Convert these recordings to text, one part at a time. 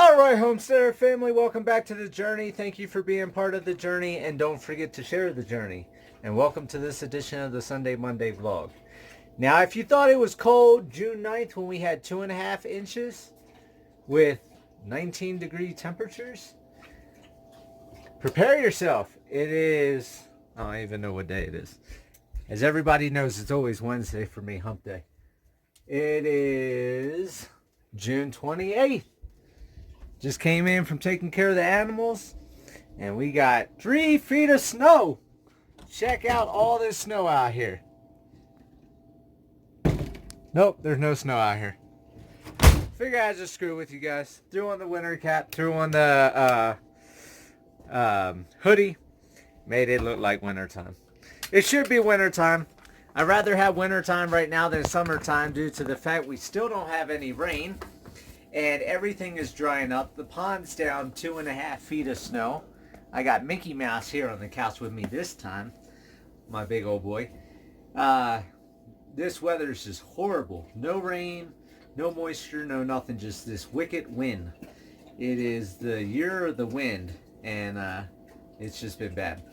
All right, homesteader family, welcome back to the journey. Thank you for being part of the journey, and don't forget to share the journey. And welcome to this edition of the Sunday Monday vlog. Now, if you thought it was cold June 9th when we had 2.5 inches with 19-degree temperatures, prepare yourself. It is, I don't even know what day it is. As everybody knows, it's always Wednesday for me, hump day. It is June 28th. Just came in from taking care of the animals, and we got 3 feet of snow. Check out all this snow out here. Nope, there's no snow out here. Figure I'd just screw with you guys. Threw on the winter cap, threw on the hoodie. Made it look like wintertime. It should be wintertime. I'd rather have wintertime right now than summertime due to the fact we still don't have any rain. And everything is drying up. The pond's down 2.5 feet of snow. I got Mickey Mouse here on the couch with me this time. My big old boy. This weather is just horrible. No rain, no moisture, no nothing. Just this wicked wind. It is the year of the wind. And it's just been bad.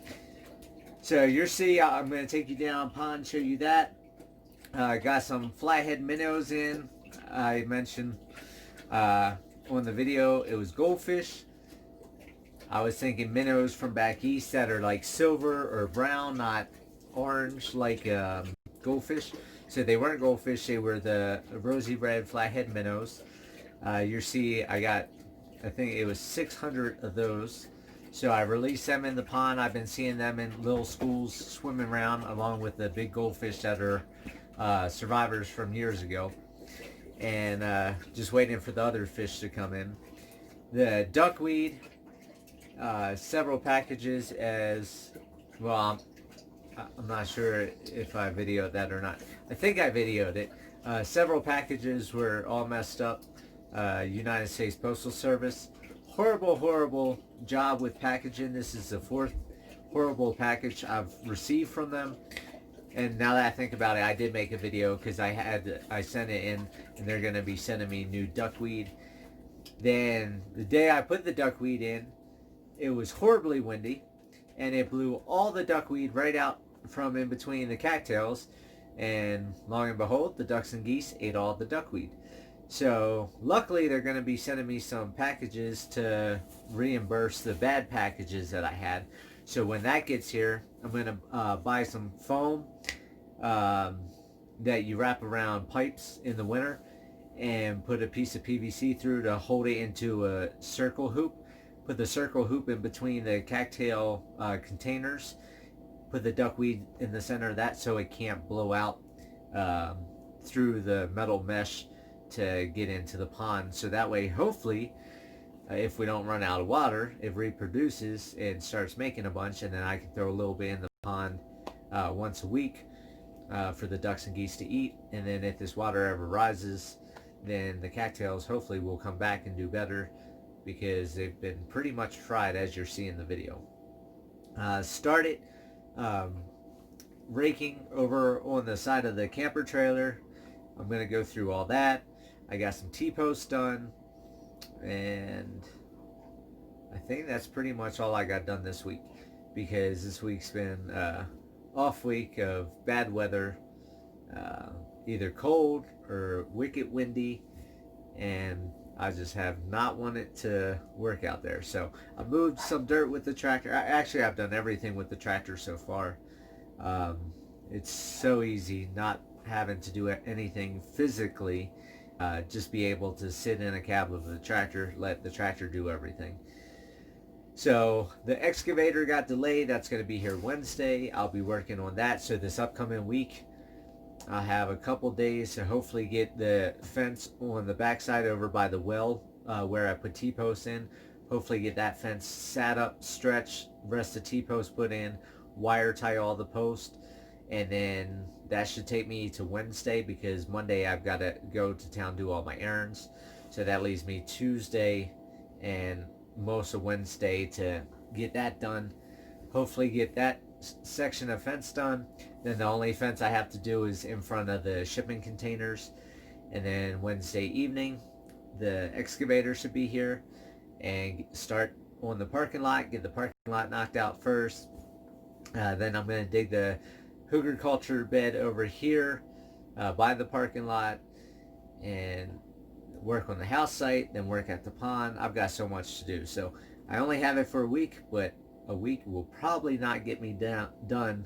So you'll see, I'm going to take you down pond, show you that. Got some flathead minnows in. I mentioned on the video it was goldfish. I was thinking minnows from back east that are like silver or brown, not orange like goldfish. So they weren't goldfish, they were the rosy red flathead minnows. You see I think it was 600 of those. So I released them in the pond. I've been seeing them in little schools swimming around along with the big goldfish that are survivors from years ago. And just waiting for the other fish to come in. The duckweed, several packages as well. I'm not sure if I videoed that or not. I think I videoed it. Several packages were all messed up. United States Postal Service. Horrible job with packaging. This is the 4th horrible package I've received from them. And now that I think about it, I did make a video because I sent it in, and they're going to be sending me new duckweed. Then the day I put the duckweed in, it was horribly windy, and it blew all the duckweed right out from in between the cattails. And long and behold, the ducks and geese ate all the duckweed. So luckily, they're going to be sending me some packages to reimburse the bad packages that I had. So when that gets here, I'm going to buy some foam that you wrap around pipes in the winter and put a piece of PVC through to hold it into a circle hoop. Put the circle hoop in between the cattail containers. Put the duckweed in the center of that so it can't blow out through the metal mesh to get into the pond. So that way, hopefully, if we don't run out of water, it reproduces and starts making a bunch, and then I can throw a little bit in the pond once a week for the ducks and geese to eat. And then if this water ever rises, then the cattails hopefully will come back and do better because they've been pretty much fried, as you're seeing in the video. Started raking over on the side of the camper trailer. I'm going to go through all that. I got some T-posts done, and I think that's pretty much all I got done this week, because this week's been off week of bad weather, either cold or wicked windy, and I just have not wanted to work out there. So I moved some dirt with the tractor. Actually, I've done everything with the tractor so far. It's so easy not having to do anything physically, just be able to sit in a cab of the tractor, let the tractor do everything. So the excavator got delayed. That's going to be here Wednesday. I'll be working on that. So this upcoming week, I have a couple days to hopefully get the fence on the backside over by the well where I put T-posts in. Hopefully get that fence sat up, stretched, rest of T-posts put in, wire tie all the posts, and then that should take me to Wednesday, because Monday I've got to go to town, do all my errands. So that leaves me Tuesday and most of Wednesday to get that done. Hopefully get that section of fence done. Then the only fence I have to do is in front of the shipping containers. And then Wednesday evening, the excavator should be here and start on the parking lot, get the parking lot knocked out first. Then I'm going to dig the hugelkultur bed over here by the parking lot and work on the house site, then work at the pond. I've got so much to do. So I only have it for a week, but a week will probably not get me done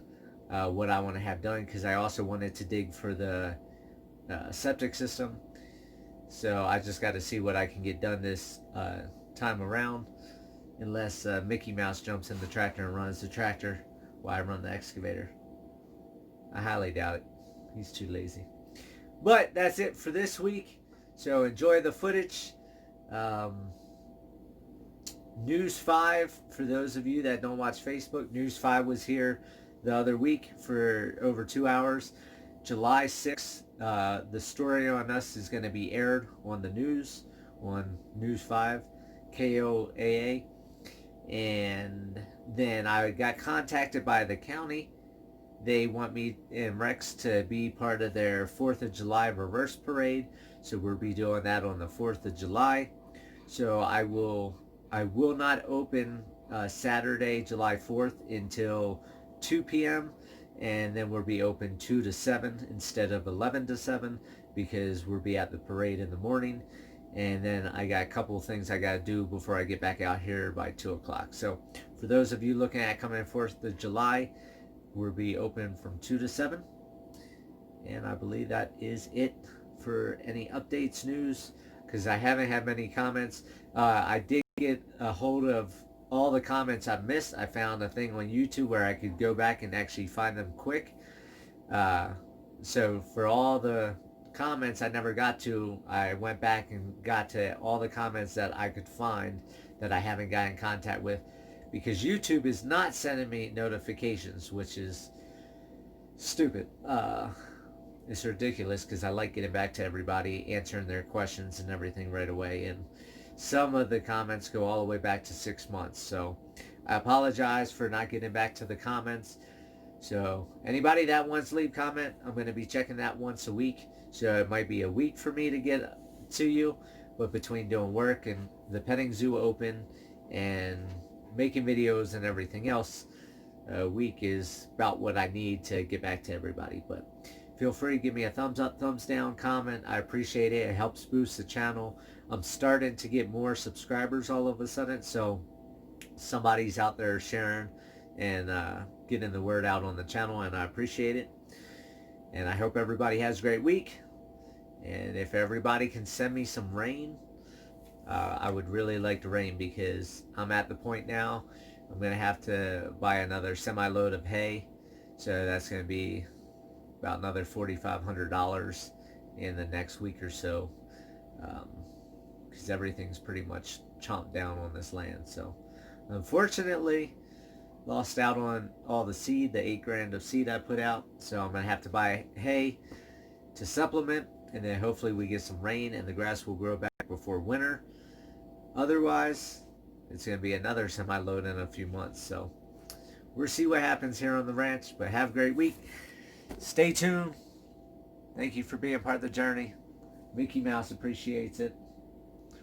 what I want to have done, because I also wanted to dig for the septic system. So I just got to see what I can get done this time around, unless Mickey Mouse jumps in the tractor and runs the tractor while I run the excavator. I highly doubt it. He's too lazy. But that's it for this week. So enjoy the footage. News 5, for those of you that don't watch Facebook, News 5 was here the other week for over 2 hours. July 6th, the story on us is going to be aired on the news, on News 5, KOAA. And then I got contacted by the county. They want me and Rex to be part of their 4th of July reverse parade. So we'll be doing that on the 4th of July. So I will not open Saturday, July 4th until 2 p.m. And then we'll be open 2 to 7 instead of 11 to 7, because we'll be at the parade in the morning. And then I got a couple of things I got to do before I get back out here by 2 o'clock. So for those of you looking at coming 4th of July, we'll be open from 2 to 7. And I believe that is it for any updates, news, because I haven't had many comments. I did get a hold of all the comments I missed. I found a thing on YouTube where I could go back and actually find them quick. So for all the comments I never got to, I went back and got to all the comments that I could find that I haven't got in contact with, because YouTube is not sending me notifications, which is stupid. It's ridiculous, because I like getting back to everybody, answering their questions and everything right away, and some of the comments go all the way back to 6 months. So I apologize for not getting back to the comments. So anybody that wants to leave comment, I'm going to be checking that once a week. So it might be a week for me to get to you, but between doing work and the petting zoo open and making videos and everything else, a week is about what I need to get back to everybody. But feel free to give me a thumbs up, thumbs down, comment. I appreciate it. It helps boost the channel. I'm starting to get more subscribers all of a sudden, so somebody's out there sharing and getting the word out on the channel, and I appreciate it. And I hope everybody has a great week. And if everybody can send me some rain, I would really like the rain, because I'm at the point now I'm going to have to buy another semi-load of hay. So that's going to be about another $4,500 in the next week or so, because everything's pretty much chomped down on this land. So unfortunately, lost out on all the seed, the $8,000 of seed I put out. So I'm going to have to buy hay to supplement, and then hopefully we get some rain and the grass will grow back before winter. Otherwise, it's going to be another semi-load in a few months. So we'll see what happens here on the ranch, but have a great week. Stay tuned. Thank you for being part of the journey. Mickey Mouse appreciates it.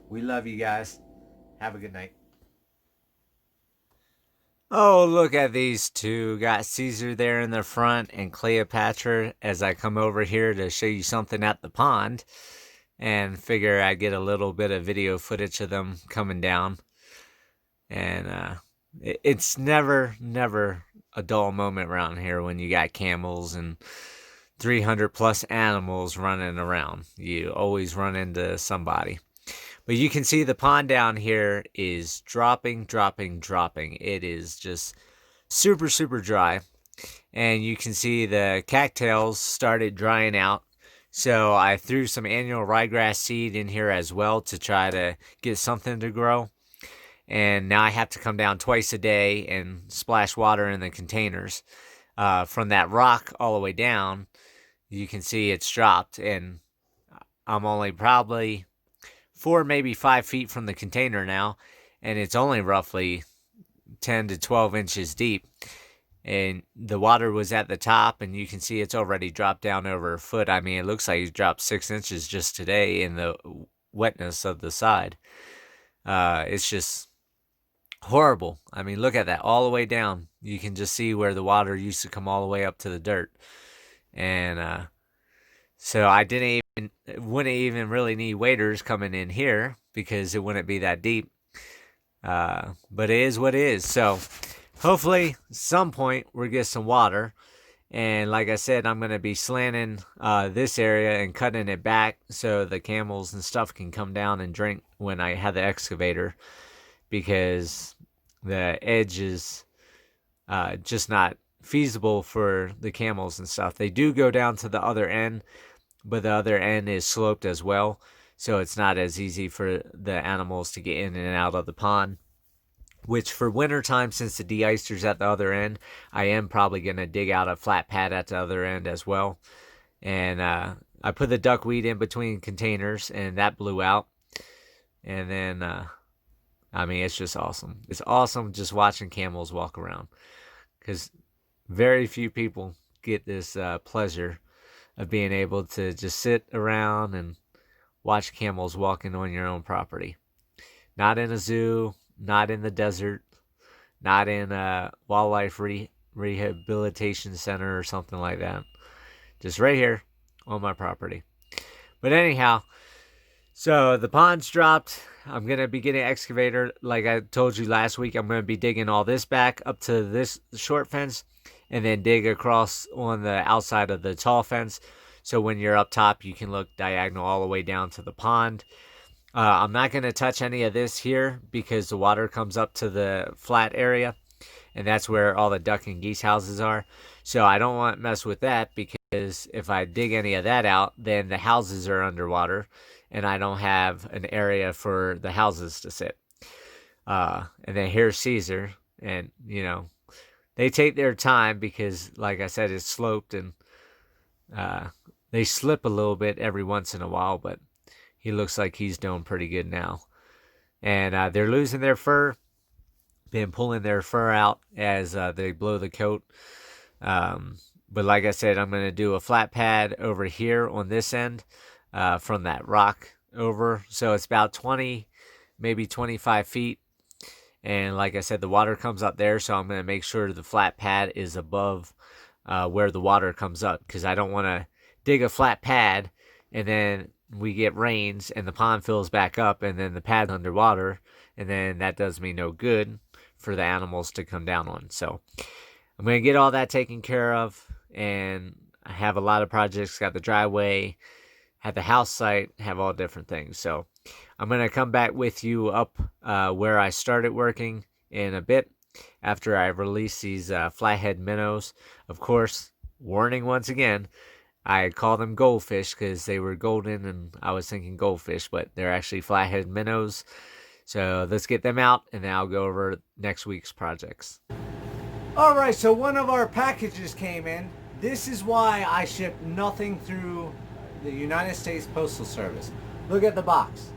We love you guys. Have a good night. Oh, look at these two. Got Caesar there in the front and Cleopatra as I come over here to show you something at the pond, and figure I'd get a little bit of video footage of them coming down. And it's never a dull moment around here when you got camels and 300 plus animals running around. You always run into somebody. But you can see the pond down here is dropping. It is just super dry. And you can see the cattails started drying out. So I threw some annual ryegrass seed in here as well to try to get something to grow. And now I have to come down twice a day and splash water in the containers. From that rock all the way down, you can see it's dropped. And I'm only probably 4, maybe 5 feet from the container now, and it's only roughly 10 to 12 inches deep. And the water was at the top, and you can see it's already dropped down over a foot. I mean, it looks like it dropped 6 inches just today in the wetness of the side. It's just horrible. I mean, look at that all the way down. You can just see where the water used to come all the way up to the dirt. And so I wouldn't even really need waders coming in here because it wouldn't be that deep. But it is what it is. So hopefully at some point we'll get some water. And like I said, I'm going to be slanting this area and cutting it back so the camels and stuff can come down and drink when I have the excavator, because the edge is just not feasible for the camels and stuff. They do go down to the other end, but the other end is sloped as well, so it's not as easy for the animals to get in and out of the pond. Which for winter time, since the de-icer's at the other end, I am probably going to dig out a flat pad at the other end as well. And I put the duckweed in between containers, and that blew out. And then, I mean, it's just awesome. It's awesome just watching camels walk around, because very few people get this pleasure of being able to just sit around and watch camels walking on your own property. Not in a zoo, not in the desert, not in a wildlife rehabilitation center or something like that. Just right here on my property. But anyhow, so the pond's dropped. I'm going to be getting an excavator. Like I told you last week, I'm going to be digging all this back up to this short fence and then dig across on the outside of the tall fence. So when you're up top, you can look diagonal all the way down to the pond. I'm not going to touch any of this here because the water comes up to the flat area, and that's where all the duck and geese houses are. So I don't want to mess with that, because if I dig any of that out, then the houses are underwater, and I don't have an area for the houses to sit. And then here's Caesar, and, you know, they take their time because, like I said, it's sloped, and they slip a little bit every once in a while, but he looks like he's doing pretty good now. And they're losing their fur, been pulling their fur out as they blow the coat. But like I said, I'm going to do a flat pad over here on this end from that rock over. So it's about 20, maybe 25 feet. And like I said, the water comes up there, so I'm going to make sure the flat pad is above where the water comes up, because I don't want to dig a flat pad and then we get rains and the pond fills back up and then the pad's underwater, and then that does me no good for the animals to come down on. So I'm going to get all that taken care of, and I have a lot of projects. Got the driveway, have the house site, have all different things. So I'm going to come back with you up where I started working in a bit after I release these flathead minnows. Of course, warning once again, I call them goldfish because they were golden and I was thinking goldfish, but they're actually flathead minnows. So let's get them out, and then I'll go over next week's projects. All right, so one of our packages came in. This is why I ship nothing through the United States Postal Service. Look at the box.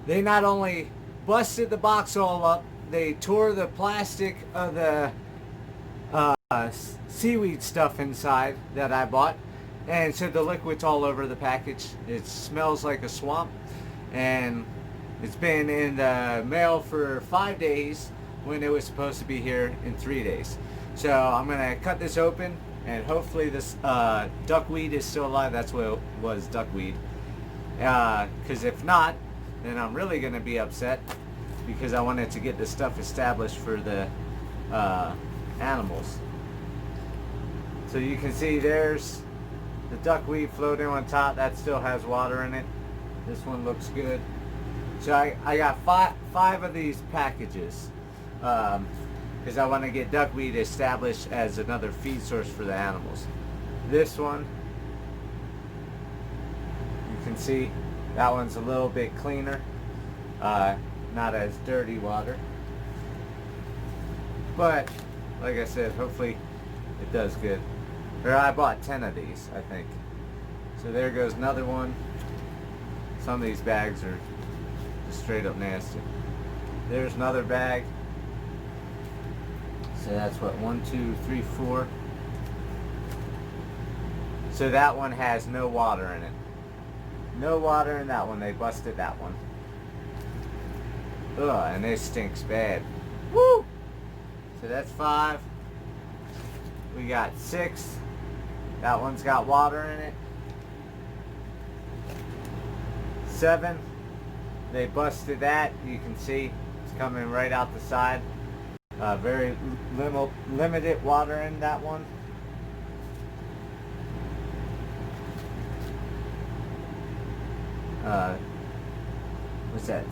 They not only busted the box all up, they tore the plastic of the seaweed stuff inside that I bought, and so the liquid's all over the package. It smells like a swamp, and it's been in the mail for 5 days when it was supposed to be here in 3 days. So I'm gonna cut this open, and hopefully this duckweed is still alive. That's what it was, duckweed. Because if not, then I'm really gonna be upset, because I wanted to get this stuff established for the animals. So you can see there's the duckweed floating on top. That still has water in it. This one looks good. So I got five of these packages because I want to get duckweed established as another feed source for the animals. This one, you can see that one's a little bit cleaner, not as dirty water. But like I said, hopefully it does good. Or I bought 10 of these, I think. So there goes another one. Some of these bags are just straight up nasty. There's another bag. So that's what, 1, 2, 3, 4. So that one has no water in it. No water in that one. They busted that one. Ugh, and it stinks bad. Woo! So that's 5. We got 6. That one's got water in it. 7. They busted that. You can see it's coming right out the side. Very limited water in that one. What's that?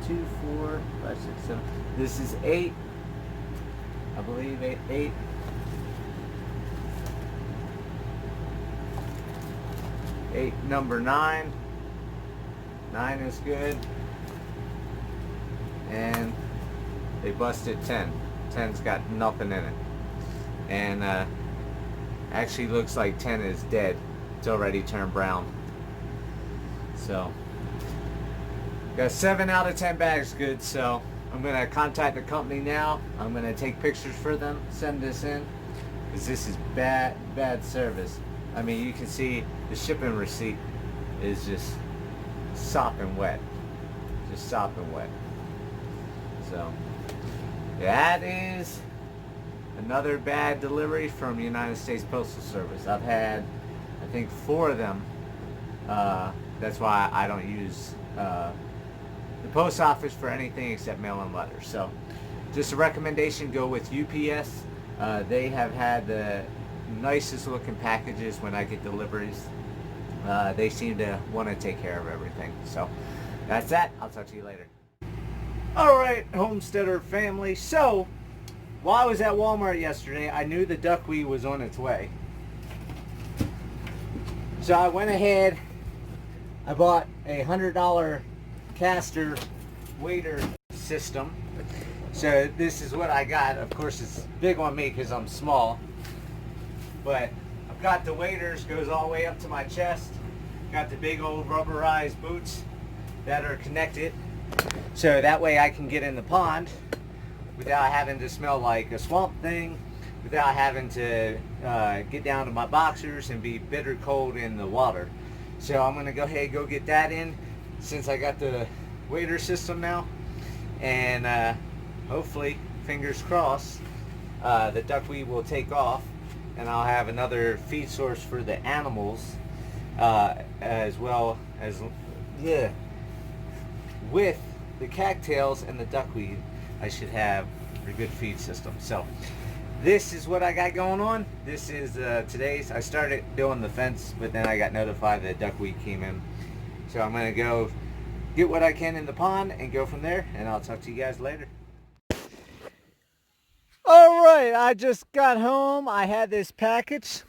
2, 4, 5, 6, 7. This is 8. I believe 8. 8, number 9. 9 is good. And they busted 10. 10's got nothing in it. And actually looks like 10 is dead. It's already turned brown. So got 7 out of 10 bags good. So I'm gonna contact the company now. I'm gonna take pictures for them, send this in, because this is bad service. I mean, you can see the shipping receipt is just sopping wet. Just sopping wet. So that is another bad delivery from the United States Postal Service. I've had, I think, 4 of them. That's why I don't use the post office for anything except mail-in letters. So just a recommendation, go with UPS. They have had the nicest looking packages when I get deliveries. They seem to want to take care of everything. So that's that. I'll talk to you later. Alright, Homesteader family. So while I was at Walmart yesterday, I knew the duckweed was on its way. So I went ahead, I bought a $100 caster wader system. So this is what I got. Of course, it's big on me because I'm small. But I've got the waders, goes all the way up to my chest. Got the big old rubberized boots that are connected. So that way I can get in the pond without having to smell like a swamp thing, without having to get down to my boxers and be bitter cold in the water. So I'm gonna go ahead and go get that in since I got the wader system now. And hopefully, fingers crossed, the duckweed will take off and I'll have another feed source for the animals, as well as with the cattails and the duckweed. I should have a good feed system. So this is what I got going on. This is today's. I started doing the fence, but then I got notified that duckweed came in. So I'm gonna go get what I can in the pond and go from there, and I'll talk to you guys later. Alright, I just got home. I had this package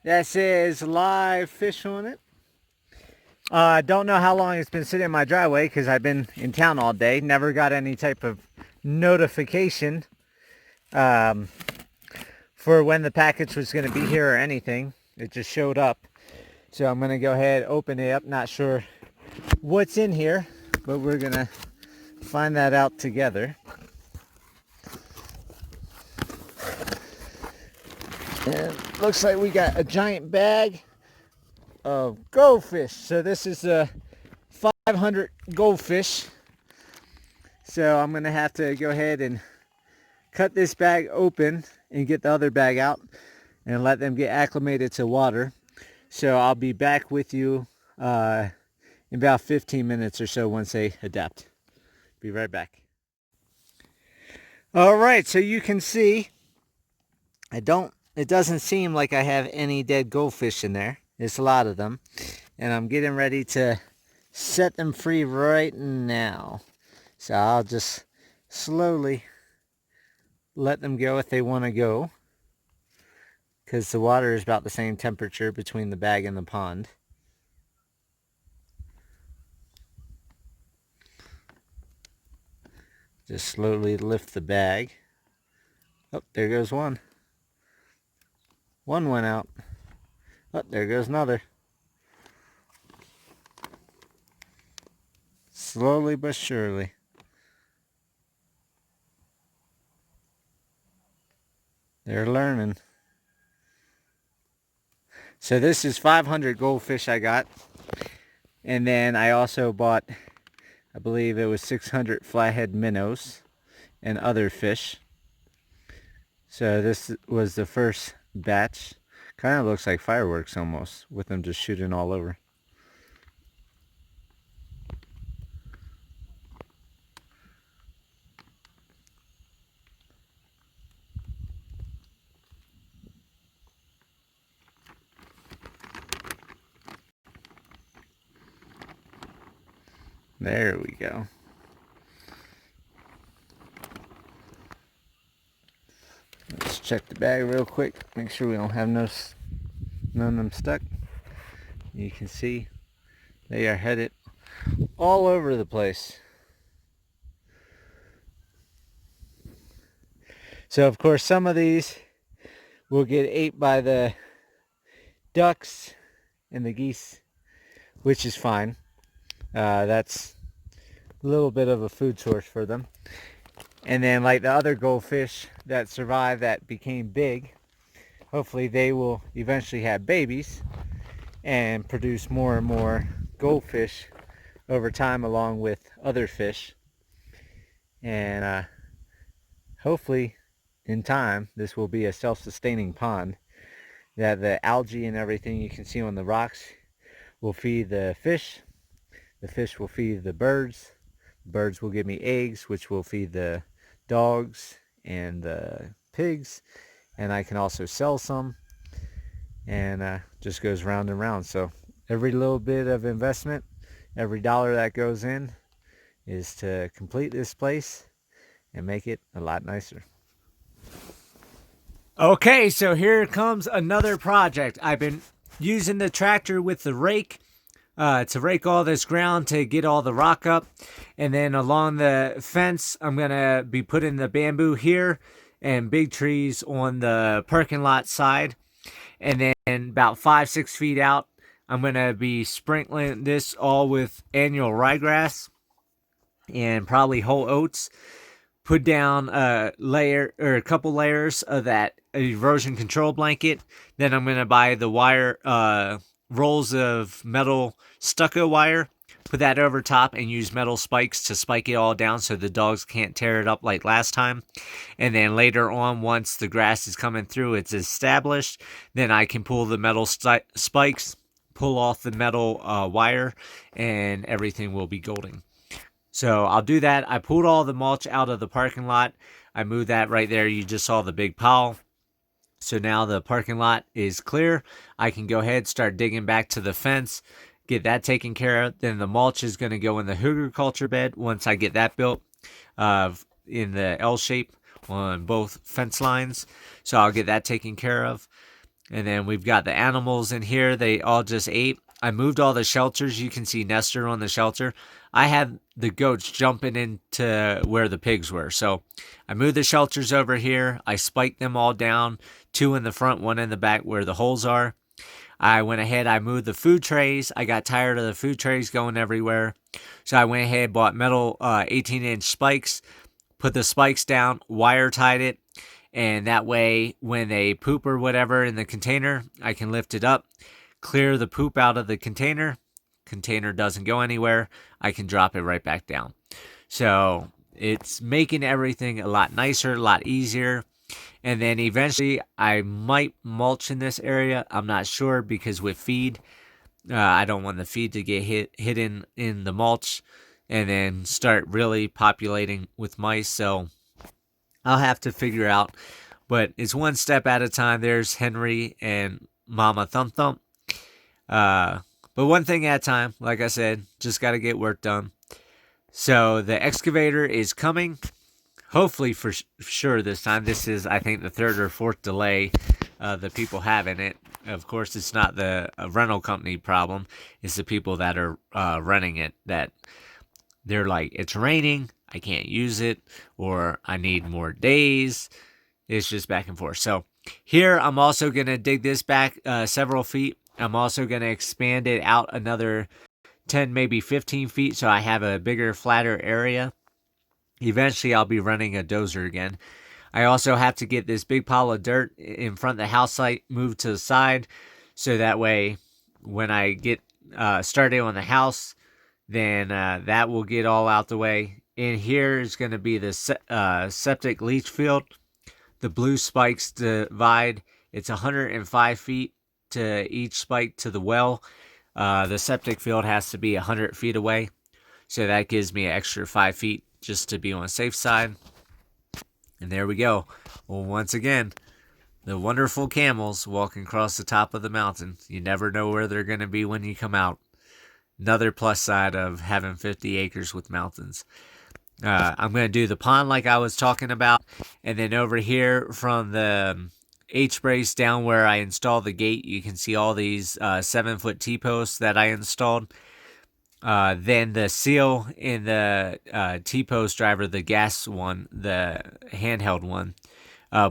that says live fish on it. I don't know how long it's been sitting in my driveway because I've been in town all day. Never got any type of notification for when the package was going to be here or anything. It just showed up. So I'm going to go ahead and open it up. Not sure what's in here, but we're going to find that out together. And it looks like we got a giant bag of goldfish. So this is a 500 goldfish. So I'm gonna have to go ahead and cut this bag open and get the other bag out and let them get acclimated to water. So I'll be back with you in about 15 minutes or so once they adapt. Be right back. All right, so you can see it doesn't seem like I have any dead goldfish in there. There's a lot of them. And I'm getting ready to set them free right now. So I'll just slowly let them go if they want to go, because the water is about the same temperature between the bag and the pond. Just slowly lift the bag. Oh, there goes one. One went out. Oh, there goes another. Slowly but surely. They're learning. So this is 500 goldfish I got. And then I also bought, I believe it was 600 flathead minnows and other fish. So this was the first batch. Kind of looks like fireworks almost, with them just shooting all over. There we go. Let's check the bag real quick, make sure we don't have none of them stuck. You can see they are headed all over the place. So of course some of these will get ate by the ducks and the geese, which is fine. That's a little bit of a food source for them. And then like the other goldfish that survived that became big, hopefully they will eventually have babies and produce more and more goldfish over time along with other fish. And hopefully in time this will be a self-sustaining pond, that the algae and everything you can see on the rocks will feed the fish will feed the birds will give me eggs, which will feed the dogs and the pigs, and I can also sell some, and just goes round and round. So every little bit of investment, every dollar that goes in, is to complete this place and make it a lot nicer. Okay, so here comes another project. I've been using the tractor with the rake to rake all this ground to get all the rock up. And then along the fence, I'm going to be putting the bamboo here and big trees on the parking lot side. And then about 5-6 feet out, I'm going to be sprinkling this all with annual ryegrass and probably whole oats. Put down a layer or a couple layers of that erosion control blanket. Then I'm going to buy the wire, rolls of metal stucco wire, put that over top and use metal spikes to spike it all down so the dogs can't tear it up like last time. And then later on, once the grass is coming through, it's established, then I can pull the metal spikes, pull off the metal wire, and everything will be golden. So I'll do that. I pulled all the mulch out of the parking lot. I moved that right there. You just saw the big pile. So now the parking lot is clear. I can go ahead, start digging back to the fence, get that taken care of. Then the mulch is going to go in the hugelkultur bed once I get that built in the L shape on both fence lines. So I'll get that taken care of. And then we've got the animals in here. They all just ate. I moved all the shelters. You can see Nestor on the shelter. I had the goats jumping into where the pigs were. So I moved the shelters over here. I spiked them all down, 2 in the front, 1 in the back where the holes are. I went ahead, I moved the food trays. I got tired of the food trays going everywhere. So I went ahead, bought metal 18-inch spikes, put the spikes down, wire tied it. And that way, when they poop or whatever in the container, I can lift it up, clear the poop out of the container. Container doesn't go anywhere. I can drop it right back down. So it's making everything a lot nicer, a lot easier. And then eventually I might mulch in this area. I'm not sure because with feed, I don't want the feed to get hidden in the mulch and then start really populating with mice. So I'll have to figure out. But it's one step at a time. There's Henry and Mama Thump Thump. But one thing at a time, like I said, just got to get work done. So the excavator is coming, hopefully for sure this time. This is, I think, the 3rd or 4th delay the people have in it. Of course, it's not the rental company problem. It's the people that are running it that they're like, it's raining, I can't use it, or I need more days. It's just back and forth. So here, I'm also going to dig this back several feet. I'm also going to expand it out another 10, maybe 15 feet so I have a bigger, flatter area. Eventually, I'll be running a dozer again. I also have to get this big pile of dirt in front of the house site moved to the side so that way when I get started on the house, then that will get all out the way. In here is going to be the septic leach field. The blue spikes divide. It's 105 feet to each spike to the well. The septic field has to be 100 feet away. So that gives me an extra 5 feet just to be on the safe side. And there we go. Well, once again, the wonderful camels walking across the top of the mountain. You never know where they're going to be when you come out. Another plus side of having 50 acres with mountains. I'm going to do the pond like I was talking about. And then over here from the H-brace down where I installed the gate, you can see all these 7-foot T-posts that I installed. Then the seal in the T-post driver, the gas one, the handheld one,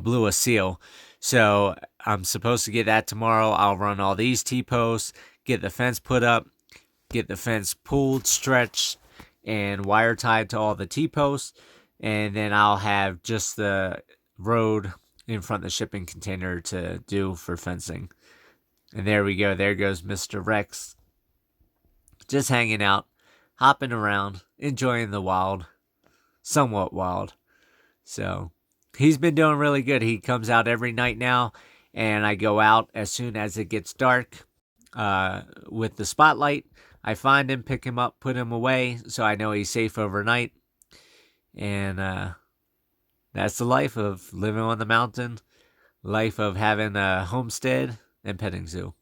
blew a seal. So I'm supposed to get that tomorrow. I'll run all these T-posts, get the fence put up, get the fence pulled, stretched, and wire tied to all the T-posts. And then I'll have just the road in front of the shipping container to do for fencing. And there we go. There goes Mr. Rex. Just hanging out, hopping around, enjoying the wild. Somewhat wild. So he's been doing really good. He comes out every night now, and I go out as soon as it gets dark with the spotlight. I find him, pick him up, put him away, so I know he's safe overnight. And that's the life of living on the mountain, life of having a homestead and petting zoo.